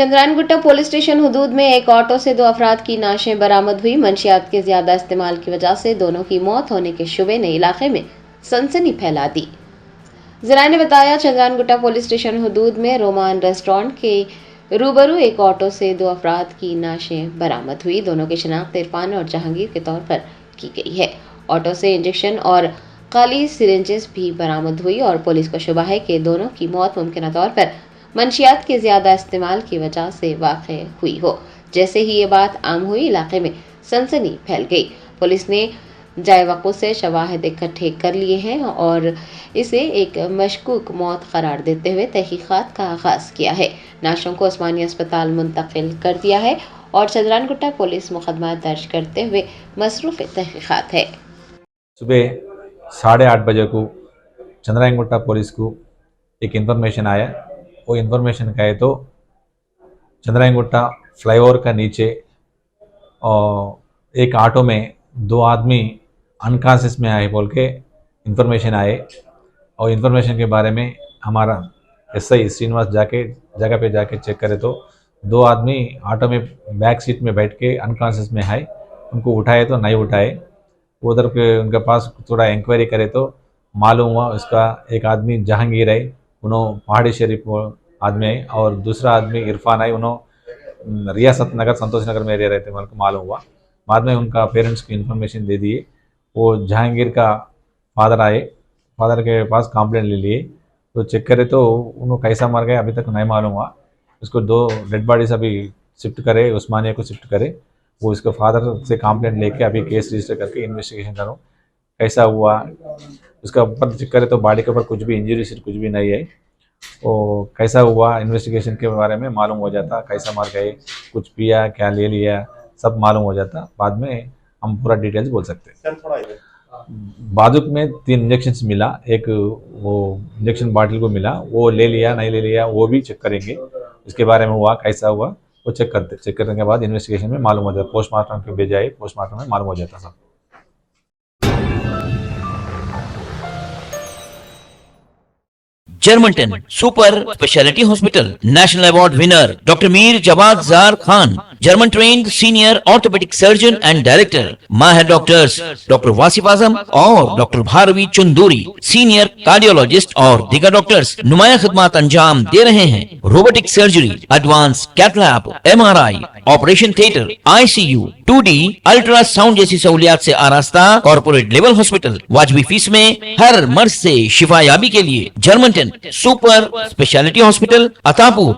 Chandrayangutta police station हुदूद में एक auto से 2 अफराद की नाशें बरामद हुई। मंशियात के ज्यादा इस्तेमाल की वजह से दोनों की मौत होने के शुबे ने इलाके में सनसनी फैला दी। जराए ने बताया, चंद्रायनगुट्टा पुलिस स्टेशन हुदूद में रोमान रेस्टोरेंट के रूबरू एक ऑटो से 2 अफराद की नाशें बरामद हुई। दोनों की शिनाख्त इरफान और जहांगीर के तौर पर की गई है। ऑटो से इंजेक्शन और खाली सिरिंजेस भी बरामद हुई और पुलिस को शुबा है कि दोनों की मौत मुमकिन तौर पर मंशियात के ज्यादा इस्तेमाल की वजह से वाक़ हुई हो। जैसे ही ये बात आम हुई, इलाके में सनसनी फैल गई। पुलिस ने जाए वक़्त से शवाहिद इकट्ठे कर लिए हैं और इसे एक मशकूक मौत करार देते हुए तहकीकात का आगाज किया है। नाशों को उस्मानिया अस्पताल मुंतकिल कर दिया है और चंद्रायनगुट्टा पुलिस मुकदमा दर्ज करते हुए मसरूफ़ तहकीकात है। सुबह 8:30 बजे को चंद्रायनगुट्टा पुलिस को एक इन्फॉर्मेशन आया। वो इन्फॉर्मेशन का है तो चंद्रायनगुट्टा फ्लाईओवर का नीचे एक ऑटो में 2 आदमी अनकॉन्शियस में आए बोल के इन्फॉर्मेशन आए और इन्फॉर्मेशन के बारे में हमारा एसआई श्रीनिवास जगह पे जाके चेक करे तो 2 आदमी ऑटो में बैक सीट में बैठ के अनकॉन्शियस में आए। उनको उठाए तो नहीं उठाए। उधर पे उनके पास थोड़ा इंक्वायरी करे तो मालूम हुआ उसका एक आदमी जहांगीर है, उन्होंने पहाड़ी शरीफ आदमी है, और दूसरा आदमी इरफान है, उन्होंने रियासत नगर संतोष नगर में रह रहे थे। मेरे को मालूम हुआ। बाद में उनका पेरेंट्स को इन्फॉर्मेशन दे दिए। वो जहांगीर का फादर आए, फादर के पास कंप्लेंट ले लिए तो चेक करे तो उन्होंने कैसा मर गया अभी तक नहीं मालूम हुआ। उसको 2 डेड बॉडीज अभी शिफ्ट करे, उस्मानिया को शिफ्ट करे। वो इसके फादर से कंप्लेंट लेके अभी केस रजिस्टर करके इन्वेस्टिगेशन करो कैसा हुआ। उसका ऊपर चेक करे तो बॉडी के ऊपर कुछ भी इंजरी कुछ भी नहीं है। वो कैसा हुआ इन्वेस्टिगेशन के बारे में मालूम हो जाता, कैसा मर गए, कुछ पिया क्या ले लिया, सब मालूम हो जाता। बाद में हम पूरा डिटेल्स बोल सकते हैं। बाजुक में 3 इंजेक्शन मिला, एक वो इंजेक्शन बॉटल को मिला, वो ले लिया नहीं ले लिया वो भी चेक करेंगे। इसके बारे में हुआ कैसा हुआ वो चेक करने के बाद इन्वेस्टिगेशन में मालूम हो जाता। पोस्टमार्टम के भेजा है, पोस्टमार्टम में मालूम हो जाता सब। Germanton super specialty hospital national award winner doctor Mir Jawad Jar Khan, German trained senior orthopedic surgeon and director, माहिर डॉक्टर्स डॉक्टर वासिफ आजम और doctor Bharvi Chanduri, senior cardiologist और दीगर डॉक्टर्स नुमाया खिदमत अंजाम दे रहे हैं। Robotic surgery, advance cath lab, MRI, operation theatre, ICU, 2D ultrasound जैसी सहूलियात से आरास्ता कॉर्पोरेट लेवल हॉस्पिटल। वाजबी फीस में हर मर्ज से शिफायाबी के लिए Germanton super specialty hospital, Attapur,